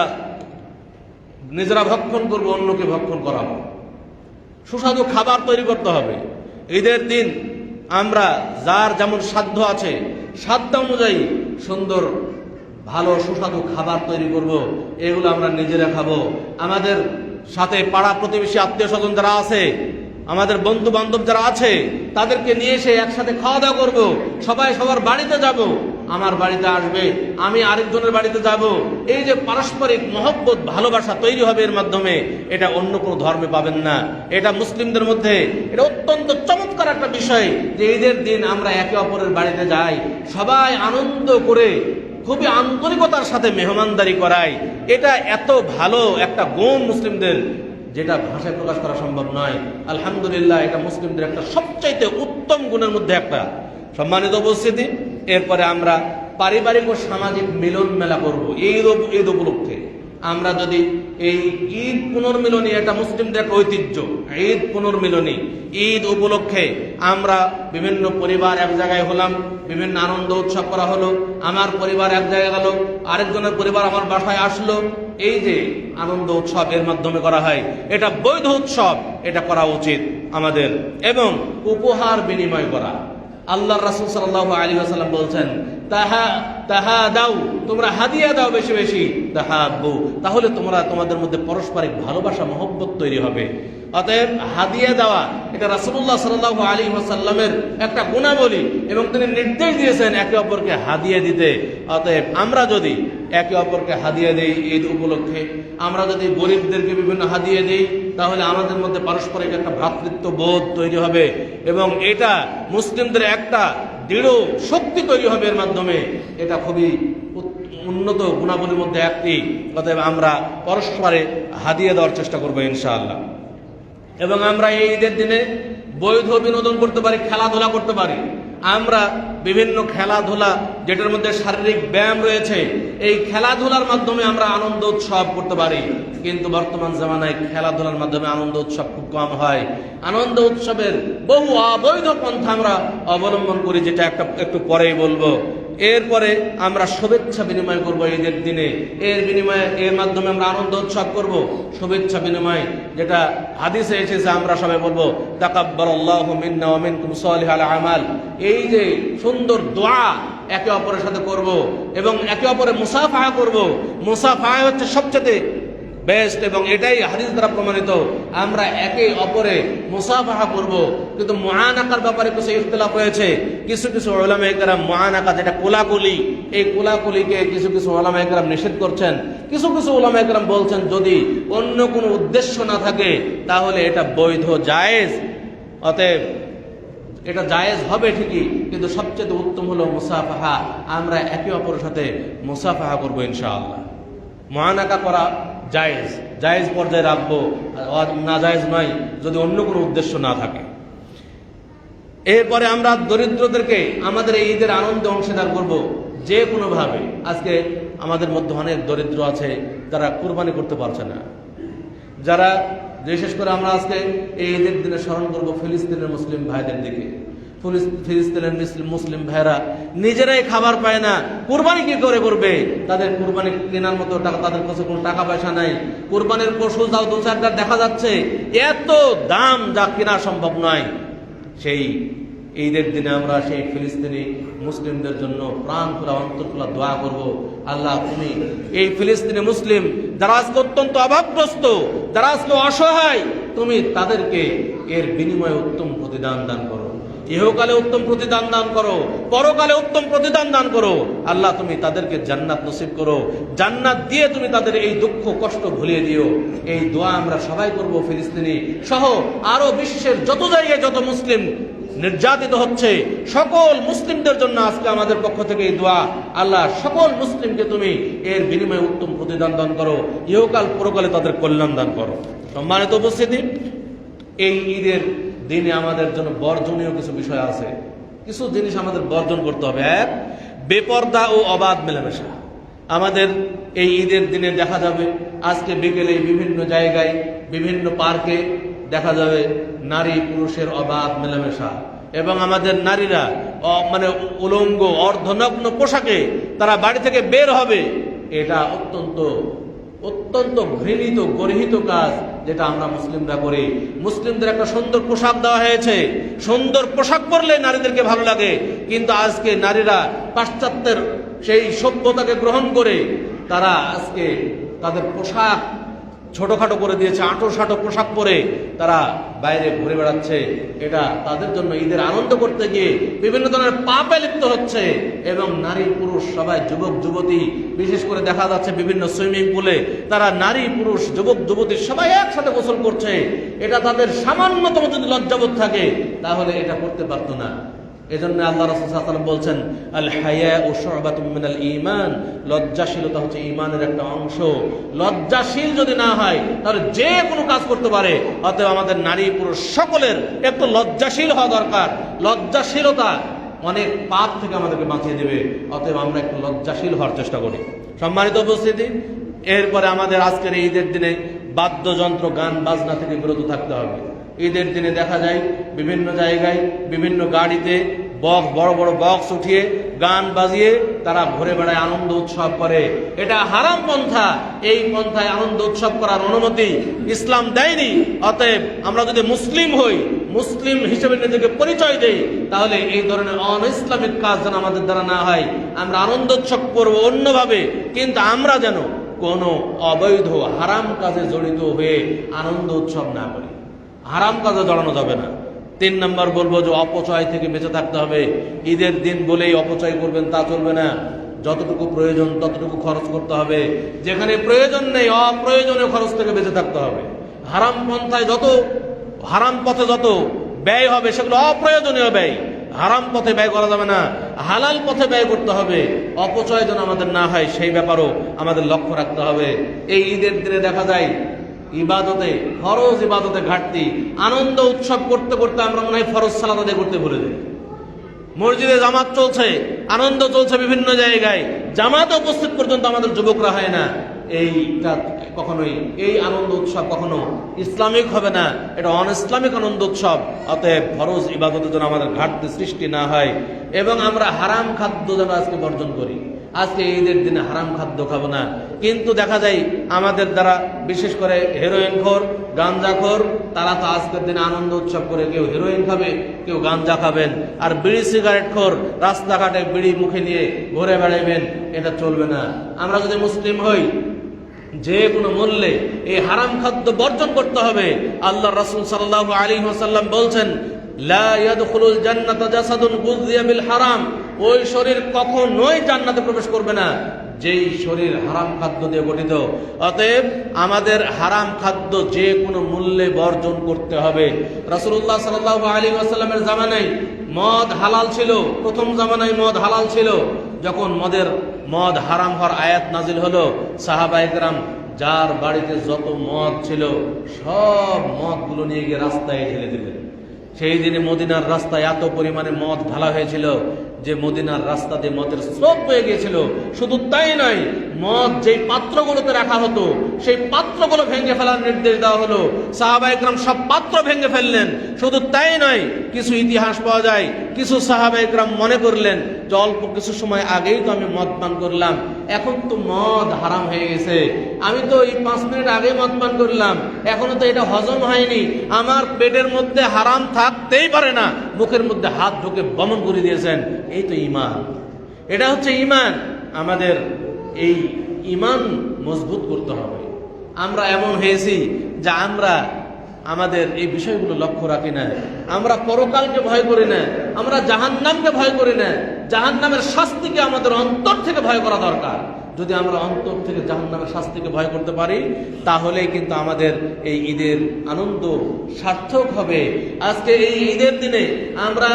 নিজেরা ভক্ষণ করব, অন্যকে ভক্ষণ করাবো। সুস্বাদু খাবার তৈরি করতে হবে। ঈদের দিন আমরা যার যেমন সাধ্য আছে, সাধ্য অনুযায়ী সুন্দর ভালো সুস্বাদু খাবার তৈরি করব। এগুলো আমরা নিজেরা খাবো। আমাদের সাথে পাড়া প্রতিবেশী, আত্মীয় স্বজন যারা আছে, আমাদের বন্ধু বান্ধব যারা আছে, তাদেরকে নিয়ে এসে একসাথে খাওয়া দাওয়া করবো। সবাই সবার বাড়িতে যাব, আমার বাড়িতে আসবে, আমি আরেকজনের বাড়িতে যাব। এই যে পারস্পরিক মহব্বত, ভালোবাসা তৈরি হবে এর মাধ্যমে, এটা অন্য কোনো ধর্মে পাবেন না। এটা মুসলিমদের মধ্যে এটা অত্যন্ত চমৎকার একটা বিষয় যে ঈদের দিন আমরা একে অপরের বাড়িতে যাই, সবাই আনন্দ করে খুবই আন্তরিকতার সাথে মেহমানদারি করাই। এটা এত ভালো একটা গুণ মুসলিমদের, যেটা ভাষায় প্রকাশ করা সম্ভব নয়। আলহামদুলিল্লাহ, এটা মুসলিমদের একটা সবচাইতে উত্তম গুণের মধ্যে একটা। সম্মানিত উপস্থিতি, এরপরে আমরা পারিবারিক ও সামাজিক মিলন মেলা করব ঈদ উপলক্ষে। আমরা যদি এই ঈদ পুনর্মিলনী, এটা মুসলিমদের একটা ঐতিহ্য, ঈদ পুনর্মিলনী, ঈদ উপলক্ষে আমরা বিভিন্ন পরিবার এক জায়গায় হলাম, বিভিন্ন আনন্দ উৎসব করা হলো। আমার পরিবার এক জায়গায় গেল, আরেকজনের পরিবার আমার বাসায় আসলো। এই যে আনন্দ উৎসব এর মাধ্যমে করা হয়, এটা বৈধ উৎসব, এটা করা উচিত আমাদের। এবং উপহার বিনিময় করা, আল্লাহর রাসূল সাল্লাল্লাহু আলাইহি ওয়াসাল্লাম বলছেন, তাহা দাও, তোমরা হাদিয়া দাও বেশি বেশি, তাহাব্বু, তাহলে তোমাদের মধ্যে পারস্পরিক ভালোবাসা মহব্বত তৈরি হবে। অতএব হাদিয়া দেওয়া, এটা রাসূলুল্লাহ সাল্লাল্লাহু আলাইহি ওয়াসাল্লামের একটা গুণাবলী এবং তিনি নির্দেশ দিয়েছেন একে অপরকে হাদিয়া দিতে। অতএব আমরা যদি একে অপরকে হাদিয়া দেই ঈদ উপলক্ষে, আমরা যদি গরিবদেরকে বিভিন্ন হাদিয়া দেই, তাহলে আমাদের মধ্যে পারস্পরিক একটা ভ্রাতৃত্ব বোধ তৈরি হবে এবং এটা মুসলিমদের একটা দৃঢ় শক্তি তৈরি হবে এর মাধ্যমে। এটা খুবই উন্নত গুণাবলীর মধ্যে একটি। অতএব আমরা পরস্পরে হাদিয়া দেওয়ার চেষ্টা করবো ইনশাআল্লাহ। এবং আমরা এই ঈদের দিনে বৈধ বিনোদন করতে পারি, খেলাধুলা করতে পারি। আমরা বিভিন্ন খেলাধুলা, যেটার মধ্যে শারীরিক ব্যায়াম রয়েছে, এই খেলাধুলার মাধ্যমে আমরা আনন্দ উৎসব করতে পারি। কিন্তু বর্তমান জামানায় খেলাধুলার মাধ্যমে আনন্দ উৎসব খুব কম হয়। আনন্দ উৎসবের বহু অবৈধ পন্থা আমরা অবলম্বন করি, যেটা একটু পরেই বলবো। এরপরে আমরা শুভেচ্ছা বিনিময় করব ঈদের দিনে। এর মাধ্যমে আমরা আনন্দ উৎসব করব। শুভেচ্ছা বিনিময়, যেটা হাদিসে এসেছে, আমরা সবাই বলবো তাকাব্বালাল্লাহু মিন্না ওয়া মিনকুম সালিহাল আমাল। এই যে সুন্দর দোয়া একে অপরের সাথে করব এবং একে অপরের মুসাফাহা করব। মুসাফাহা হচ্ছে সবচেয়ে বেস্ট এবং এটাই হাদিস দ্বারা প্রমাণিত। আমরা একে অপরে মুসাফাহা করব। কিন্তু মুআনাকার ব্যাপারে কিছু ইখতিলাফ হয়েছে। কিছু উলামায়ে কেরাম মুআনাকা, যেটা কোলাকুলি, এই কোলাকুলিকে কিছু উলামায়ে কেরাম নিষেধ করছেন। কিছু উলামায়ে কেরাম বলছেন যদি অন্য কোনো উদ্দেশ্য না থাকে তাহলে এটা বৈধ, জায়েজ। অতএব এটা জায়েজ হবে ঠিকই, কিন্তু সবচেয়ে উত্তম হলো মুসাফাহা। আমরা একে অপরের সাথে মুসাফাহা করব ইনশাআল্লাহ। মুআনাকা করা জায়েজ পর্যায়ে রাখবো, না জায়েজ নয় যদি অন্য কোনো উদ্দেশ্য না থাকে। এরপরে আমরা দরিদ্রদেরকে আমাদের এই ঈদের আনন্দে অংশীদার করব যে কোনোভাবে। আজকে আমাদের মধ্যে অনেক দরিদ্র আছে যারা কুরবানি করতে পারছে না, যারা, বিশেষ করে আমরা আজকে এই ঈদের দিনে স্মরণ করব ফিলিস্তিনের মুসলিম ভাইদের দিকে। ফিলিস্তিনের মুসলিম ভাইরা নিজেরাই খাবার পায় না, কুরবানি কি করে করবে? তাদের কুরবানি কেনার মতো টাকা, তাদের কাছে কোনো টাকা পয়সা নাই। কুরবানির পশু যাও দু চারটা দেখা যাচ্ছে, এত দাম যা কেনা সম্ভব নয়। সেই ঈদের দিনে আমরা সেই ফিলিস্তিনি মুসলিমদের জন্য প্রাণ খোলা অন্তর খোলা দোয়া করব, আল্লাহ তুমি এই ফিলিস্তিনি মুসলিম যারা আজকে অত্যন্ত অভাবগ্রস্ত, যারা আজকে অসহায়, তুমি তাদেরকে এর বিনিময়ে উত্তম প্রতিদান দান করো। ইহকালে উত্তম প্রতিদান দান করো, পরকালে উত্তম প্রতিদান দান করো। আল্লাহ তুমি তাদেরকে জান্নাত নসিব করো, জান্নাত দিয়ে তুমি তাদের এই দুঃখ কষ্ট ভুলিয়ে দিও। এই দোয়া আমরা সবাই করব, ফিলিস্তিনি সহ আরো বিশ্বের যত জায়গায় যত মুসলিম নির্যাতিত হচ্ছে সকল মুসলিমদের জন্য আজকে আমাদের পক্ষ থেকে এই দোয়া। আল্লাহ সকল মুসলিমকে তুমি এর বিনিময়ে উত্তম প্রতিদান দান করো, ইহকাল পরকালে তাদের কল্যাণ দান করো। সম্মানিত উপস্থিতি, এই ঈদের দিনে আমাদের জন্য বর্জনীয় কিছু বিষয় আছে, কিছু জিনিস আমাদের বর্জন করতে হবে। এক, বেপর্দা ও অবাধ মেলামেশা। আমাদের এই ঈদের দিনে দেখা যাবে আজকে বিকেলে বিভিন্ন জায়গায় বিভিন্ন পার্কে দেখা যাবে নারী পুরুষের অবাধ মেলামেশা, এবং আমাদের নারীরা মানে উলঙ্গ অর্ধনগ্ন পোশাকে তারা বাড়ি থেকে বের হবে। এটা অত্যন্ত অত্যন্ত ঘৃণিত গর্হিত কাজ, যেটা আমরা মুসলিমরা করি। মুসলিমদের একটা সুন্দর পোশাক দেওয়া হয়েছে, সুন্দর পোশাক পরলে নারীদেরকে ভালো লাগে, কিন্তু আজকে নারীরা পাশ্চাত্যের সেই সভ্যতাকে গ্রহণ করে তারা আজকে তাদের পোশাক ছোটখাটো করে দিয়েছে, আঁটো সাঁটো পোশাক পরে তারা বাইরে ঘুরে বেড়াচ্ছে। এটা তাদের জন্য ঈদের আনন্দ করতে গিয়ে বিভিন্ন ধরনের পাপে লিপ্ত হচ্ছে, এবং নারী পুরুষ সবাই, যুবক যুবতী বিশেষ করে দেখা যাচ্ছে বিভিন্ন সুইমিং পুলে তারা নারী পুরুষ যুবক যুবতী সবাই একসাথে গোসল করছে। এটা তাদের সামান্যতম যদি লজ্জাবোধ থাকে তাহলে এটা করতে পারতো না। এজন্য আল্লাহ রাসূল সাল্লাল্লাহু আলাইহি ওয়াসাল্লাম বলছেন, আল হায়াউ শু'বাতুম মিনাল ঈমান, লজ্জাশীলতা হচ্ছে ঈমানের একটা অংশ। লজ্জাশীল যদি না হয় তাহলে যে কোনো কাজ করতে পারে। অতএব আমাদের নারী পুরুষ সকলের একটু লজ্জাশীল হওয়া দরকার। লজ্জাশীলতা অনেক পাপ থেকে আমাদেরকে বাঁচিয়ে দেবে। অতএব আমরা একটু লজ্জাশীল হওয়ার চেষ্টা করি। সম্মানিত উপস্থিতি, এরপরে আমাদের আজকের এই ঈদের দিনে বাদ্যযন্ত্র গান বাজনা থেকে বিরত থাকতে হবে। ঈদের দিনে দেখা যায় বিভিন্ন জায়গায় বিভিন্ন গাড়িতে বড় বড় বক্স উঠিয়ে গান বাজিয়ে তারা ঘুরে বেড়ায়, আনন্দ উৎসব করে। এটা হারাম পন্থা। এই পন্থায় আনন্দ উৎসব করার অনুমতি ইসলাম দেয়নি। অতএব আমরা যদি মুসলিম হই, মুসলিম হিসেবে নিজেকে পরিচয় দেই, তাহলে এই ধরনের অন ইসলামিক কাজ যেন আমাদের দ্বারা না হয়। আমরা আনন্দ উৎসব করবো অন্যভাবে, কিন্তু আমরা যেন কোনো অবৈধ হারাম কাজে জড়িত হয়ে আনন্দ উৎসব না করি। হারাম কাজে জড়ানো যাবে না। 3 নম্বর বলবো যে অপচয় থেকে বেঁচে থাকতে হবে। ঈদের দিন বলেই অপচয় করবেন তা চলবে না। যতটুকু প্রয়োজন ততটুকু খরচ করতে হবে। যেখানে প্রয়োজন নেই অপ্রয়োজনীয় খরচ থেকে বেঁচে থাকতে হবে। হারাম পন্থায় যত, হারাম পথে যত ব্যয় হবে সেগুলো অপ্রয়োজনীয় ব্যয়। হারাম পথে ব্যয় করা যাবে না, হালাল পথে ব্যয় করতে হবে। অপচয় যেন আমাদের না হয় সেই ব্যাপারও আমাদের লক্ষ্য রাখতে হবে। এই ঈদের দিনে দেখা যায় ইবাদতে, ফরজ ইবাদতে ঘাটতি। আনন্দ উৎসব করতে করতে আমরা মনে হয় ফরজ সালাত আদায় করতে ভুলে যাই। মসজিদে জামাত চলছে, আনন্দ চলছে বিভিন্ন জায়গায়, জামাতে উপস্থিত পর্যন্ত আমাদের যুবকরা হয় না। এইটা কখনোই, এই আনন্দ উৎসব কখনো ইসলামিক হবে না, এটা অন ইসলামিক আনন্দ উৎসব। অতএব ফরজ ইবাদতের জন্য আমাদের ঘাটতি সৃষ্টি না হয়, এবং আমরা হারাম খাদ্য যেন আজকে বর্জন করি। আজকে ঈদের দিনে হারাম খাদ্য খাবো না। কিন্তু দেখা যায় আমাদের দ্বারা বিশেষ করে হেরোইনখোর, গাঞ্জাখোর, তারা তো আজকের দিনে আনন্দ উৎসব করে কেউ হেরোইন খাবে, কেউ গাঞ্জা খাবেন। আর বিড়ি সিগারেট খোর রাস্তাঘাটে বিড়ি মুখে নিয়ে ঘুরে বেড়াবেন, এটা চলবে না। আমরা যদি মুসলিম হই, যে কোনো মূল্যে এই হারাম খাদ্য বর্জন করতে হবে। আল্লাহ রাসূল সাল্লাল্লাহু আলাইহি ওয়াসাল্লাম বলছেন, লা ইয়াদখুলুল জান্নাতা জাসাদুন গুযিয়া বিল হারাম, ওই শরীর কখনোই জান্নাতে প্রবেশ করবে না যেই শরীর হারাম খাদ্য দিয়ে গঠিত। অতএব আমাদের হারাম খাদ্য যে কোনো মূল্যে বর্জন করতে হবে। রাসূলুল্লাহ সাল্লাল্লাহু আলাইহি ওয়াসাল্লামের জামানায় মদ হালাল ছিল, প্রথম জামানায় মদ হালাল ছিল। যখন মদ হারাম হওয়ার আয়াত নাজিল হলো, সাহাবায়ে কেরাম যার বাড়িতে যত মদ ছিল সব মদগুলো নিয়ে গিয়ে রাস্তায় ঢেলে দিলেন। সেই দিনে মদিনার রাস্তায় এত পরিমাণে মদ ঢালা হয়েছিল যে মদিনার রাস্তা দিয়ে মদের স্রোত বয়ে গিয়েছিল। শুধু তাই নয়, মদ যেই পাত্রগুলোতে রাখা হতো সেই পাত্রগুলো ভেঙে ফেলার নির্দেশ দেওয়া হলো। সাহাবায়ে কেরাম সব পাত্র ভেঙে ফেললেন। শুধু তাই নয়, কিছু ইতিহাস পাওয়া যায়, কিছু সাহাবায়ে কেরাম মনে করলেন যে অল্প কিছু সময় আগেই তো আমি মদ পান করলাম, এখন তো মদ হারাম হয়ে গেছে, আমি তো এই 5 মিনিট আগে মদ পান করলাম, এখনো তো এটা হজম হয়নি, আমার পেটের মধ্যে হারাম থাকতেই পারে না, মুখের মধ্যে হাত ঢুকে বমন করে দিয়েছেন। এই তো ঈমান, এটা হচ্ছে ঈমান। আমাদের এই ঈমান মজবুত করতে হবে। আমরা এমন হয়েছি যে আমরা আমাদের এই বিষয়গুলো লক্ষ্য রাখি না, আমরা পরকালকে ভয় করি না, আমরা জাহান্নামকে ভয় করি না। জাহান্নামের শাস্তিকে আমাদের অন্তর থেকে ভয় করা দরকার। যদি আমরা অন্তর থেকে জাহান্নামের শাস্তিকে ভয় করতে পারি, তাহলেই কিন্তু আমাদের এই ঈদের আনন্দ সার্থক হবে। আজকে এই ঈদের দিনে আমরা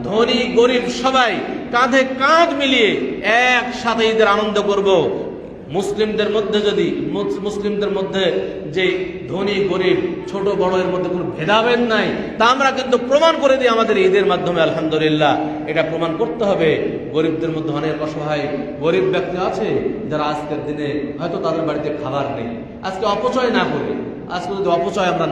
ধনী গরিব সবাই কাঁধে কাঁধ মিলিয়ে একসাথে ঈদের আনন্দ করব। মুসলিমদের মধ্যে যে ধনী গরিব ছোট বড় এর মধ্যে কোনো ভেদাভেদ নাই, তা আমরা কিন্তু প্রমাণ করে দিই আমাদের ঈদের মাধ্যমে। আলহামদুলিল্লাহ, এটা প্রমাণ করতে হবে। গরিবদের মধ্যে অনেক অসহায় গরিব ব্যক্তি আছে যারা আজকের দিনে হয়তো তাদের বাড়িতে খাবার নেই। আজকে অপচয় না করে, আজকে যদি অপচয় আমরা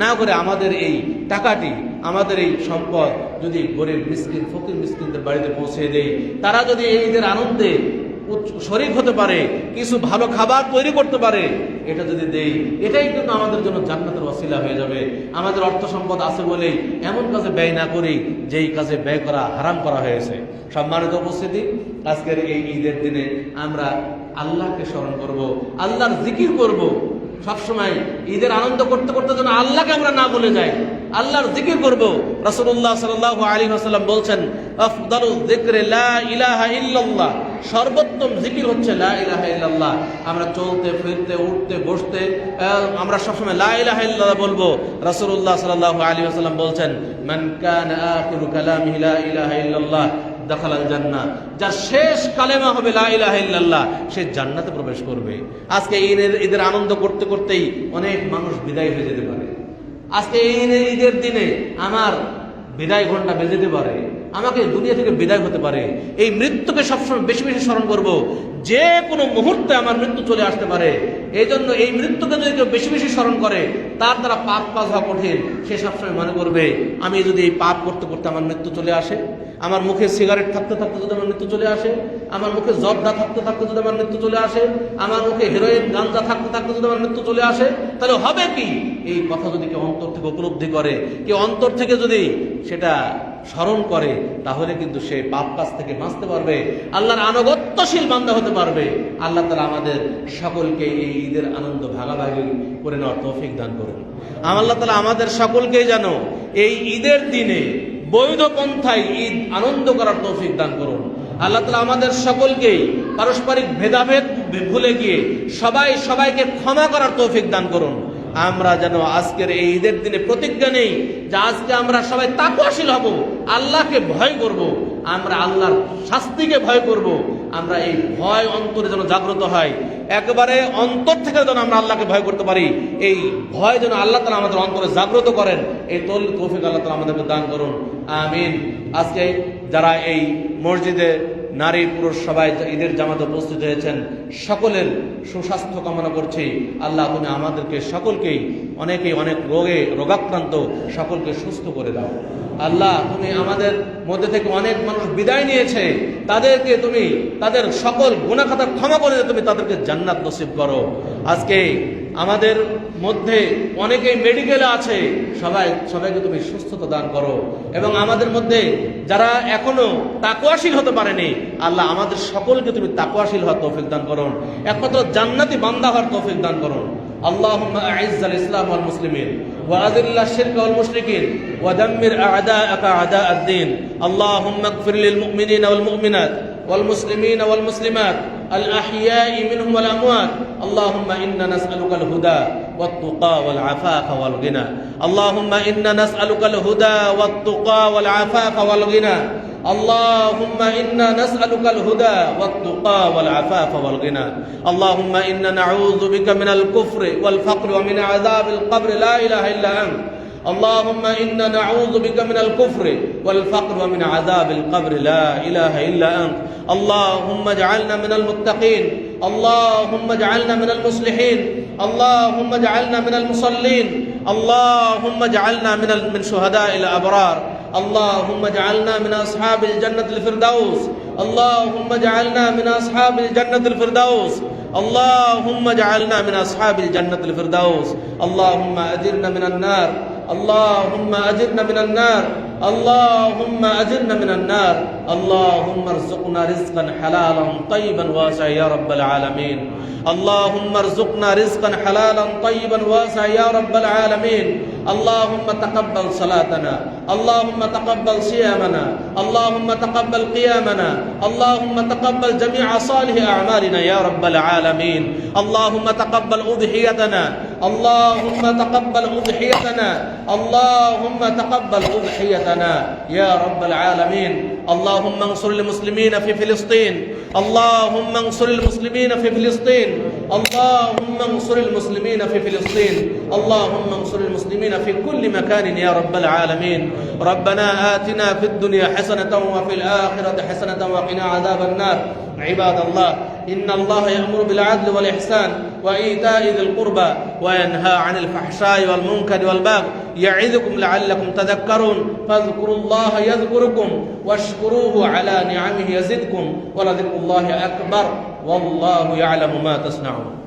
না করে আমাদের এই টাকাটি, আমাদের এই সম্পদ যদি গরিব মিসকিন ফকির মিসকিনদের বাড়িতে পৌঁছে দেই, তারা যদি এই ঈদের আনন্দে শরীক হতে পারে, কিছু ভালো খাবার তৈরি করতে পারে, এটা যদি দেই, এটাই কিন্তু আমাদের জন্য জান্নাতের ওসিলা হয়ে যাবে। আমাদের অর্থ সম্পদ আছে বলেই এমন কাজে ব্যয় না করি যেই কাজে ব্যয় করা হারাম করা হয়েছে। সম্মানিত উপস্থিতি, আজকের এই ঈদের দিনে আমরা আল্লাহকে স্মরণ করব, আল্লাহর জিকির করব। সবসময় ঈদের আনন্দ করতে করতে যেন আল্লাহকে আমরা না ভুলে যাই, আল্লাহর জিকির করব। রাসূলুল্লাহ সাল্লাল্লাহু আলাইহি ওয়াসাল্লাম বলছেন, আফদালু যিকরি লা ইলাহা ইল্লাল্লাহ, সর্বোত্তম জিকির হচ্ছে লা ইলাহা ইল্লাল্লাহ। আমরা চলতে ফিরতে উঠতে বসতে আমরা সবসময় লা ইলাহা ইল্লাল্লাহ বলবো। রাসূলুল্লাহ সাল্লাল্লাহু আলাইহি ওয়াসাল্লাম বলছেন, মান কানা আখিরু কালামিহি লা ইলাহা ইল্লাল্লাহ দাখালাল জান্নাহ, যার শেষ কালেমা হবে লা ইলাহা ইল্লাল্লাহ, সে জান্নাতে প্রবেশ করবে। আজকে ঈদের আনন্দ করতে করতেই অনেক মানুষ বিদায় হয়ে যেতে পারে। আজকে ঈদের দিনে আমার বিদায় ঘন্টা বেজে যেতে পারে, আমাকে দুনিয়া থেকে বিদায় হতে পারে। এই মৃত্যুকে সবসময় বেশি বেশি স্মরণ করব। যে কোনো মুহূর্তে আমার মৃত্যু চলে আসতে পারে। এই জন্য এই মৃত্যুকে যদি কেউ বেশি বেশি স্মরণ করে, তার দ্বারা পাপ কাজ হওয়া কঠিন। সে সবসময় মনে করবে, আমি যদি এই পাপ করতে করতে আমার মৃত্যু চলে আসে, আমার মুখে সিগারেট থাকতে থাকতে যদি আমার মৃত্যু চলে আসে, আমার মুখে জর্দা থাকতে থাকতে যদি আমার মৃত্যু চলে আসে, আমার মুখে হেরোইন গাঁজা থাকতে থাকতে যদি আমার মৃত্যু চলে আসে, তাহলে হবে কি? এই কথা যদি কেউ অন্তর থেকে উপলব্ধি করে, কেউ অন্তর থেকে যদি সেটা স্মরণ করে, তাহলে কিন্তু সে পাপ কাজ থেকে বাঁচতে পারবে, আল্লাহর আনুগত্যশীল বান্দা হতে পারবে। আল্লাহ তাআলা আমাদের সকলকে এই ঈদের আনন্দ ভাগাভাগি করে নেওয়ার তৌফিক দান করুন। আল্লাহ তাআলা আমাদের সকলকেই যেন এই ঈদের দিনে বৈধ পন্থায় ঈদ আনন্দ করার তৌফিক দান করুন। আল্লাহ তাআলা আমাদের সকলকেই পারস্পরিক ভেদাভেদ ভুলে গিয়ে সবাইকে ক্ষমা করার তৌফিক দান করুন। আমরা যেন আজকের এই ঈদের দিনে প্রতিজ্ঞা নেই যে আজকে আমরা সবাই তাকওয়াশীল হব, আল্লাহকে ভয় করব, আমরা আল্লাহর শাস্তিকে ভয় করব। আমরা এই ভয় অন্তরে যেন জাগ্রত হয়, একেবারে অন্তর থেকে যেন আমরা আল্লাহকে ভয় করতে পারি। এই ভয় যেন আল্লাহ তাআলা আমাদের অন্তরে জাগ্রত করেন, এই তৌফিক আল্লাহ তাআলা আমাদেরকে দান করুন। আমিন। আজকে যারা এই মসজিদে নারী পুরুষ সবাই ঈদের জামাতে উপস্থিত হয়েছেন, সকলের সুস্বাস্থ্য কামনা করছি। আল্লাহ তুমি আমাদেরকে সকলকেই, অনেক রোগাক্রান্ত সকলকে সুস্থ করে দাও। আল্লাহ তুমি আমাদের মধ্যে থেকে অনেক মানুষ বিদায় নিয়েছে, তাদেরকে তুমি তাদের সকল গুনাহ খাতা ক্ষমা করে তুমি তাদেরকে জান্নাত নসিব করো। আজকে আমাদের মধ্যে অনেকেই মেডিকেলে আছে, সবাইকে তুমি সুস্থতা দান করো। এবং আমাদের মধ্যে যারা এখনো তাকওয়াশীল হতে পারেনি, আল্লাহ আমাদের সকলকে তুমি তাকওয়াশীল হওয়ার তৌফিক দান করুন, একমাত্র জান্নাতি বান্দা হওয়ার তৌফিক দান করুন। আল্লাহুম্মা আ'ইজ্জাল ইসলাম ওয়াল মুসলিমিন ওয়া আযিল্লাশ শিরকা ওয়াল মুশরিকিন ওয়া দাম্মির আ'দাআকা আ'দা'আদ-দ্বীন। আল্লাহুম্মা ইগফির লিল মুমিনিনা ওয়াল মুমিনাত ওয়াল মুসলিমিনা ওয়াল মুসলিমাত الأحياء منهم والأموات. اللهم إنا نسألك الهدى والتقى والعفاف والغنى. اللهم إنا نسألك الهدى والتقى والعفاف والغنى. اللهم إنا نسألك الهدى والتقى والعفاف والغنى. اللهم إنا نعوذ بك من الكفر والفقر ومن عذاب القبر لا إله إلا أنت. اللهم إنا نعوذ بك من الكفر والفقر ومن عذاب القبر لا إله إلا أنت. اللهم اجعلنا من المتقين اللهم اجعلنا من المصلحين، اللهم اجعلنا من المصلين، اللهم اجعلنا من شهداء الأبرار، اللهم اجعلنا من أصحاب الجنة الفردوس، اللهم اجعلنا من أصحاب الجنة الفردوس، اللهم اجعلنا من أصحاب الجنة الفردوس. اللهم أجرنا من النار، اللهم أجرنا من النار، اللهم أجرنا من النار. اللهم ارزقنا رزقا حلالا طيبا واسعا يا رب العالمين. اللهم ارزقنا رزقا حلالا طيبا واسعا يا رب العالمين. اللهم تقبل صلاتنا، اللهم تقبل صيامنا، اللهم تقبل قيامنا، اللهم تقبل جميع صالح أعمالنا يا رب العالمين. اللهم تقبل أضحيتنا، اللهم تقبل أضحيتنا، اللهم تقبل أضحيتنا يا رب العالمين. اللهم انصر المسلمين في فلسطين، اللهم انصر المسلمين في فلسطين، اللهم انصر المسلمين في فلسطين، اللهم انصر المسلمين في كل مكان يا رب العالمين. ربنا آتنا في الدنيا حسنة وفي الآخرة حسنة وقنا عذاب النار. عباد الله، إن الله يأمر بالعدل والإحسان وإيتاء ذي القربى وينهى عن الفحشاء والمنكر والبغي يعظكم لعلكم تذكرون. فاذكروا الله يذكركم واشكروه على نعمه يزدكم ولذكر الله أكبر والله يعلم ما تصنعون.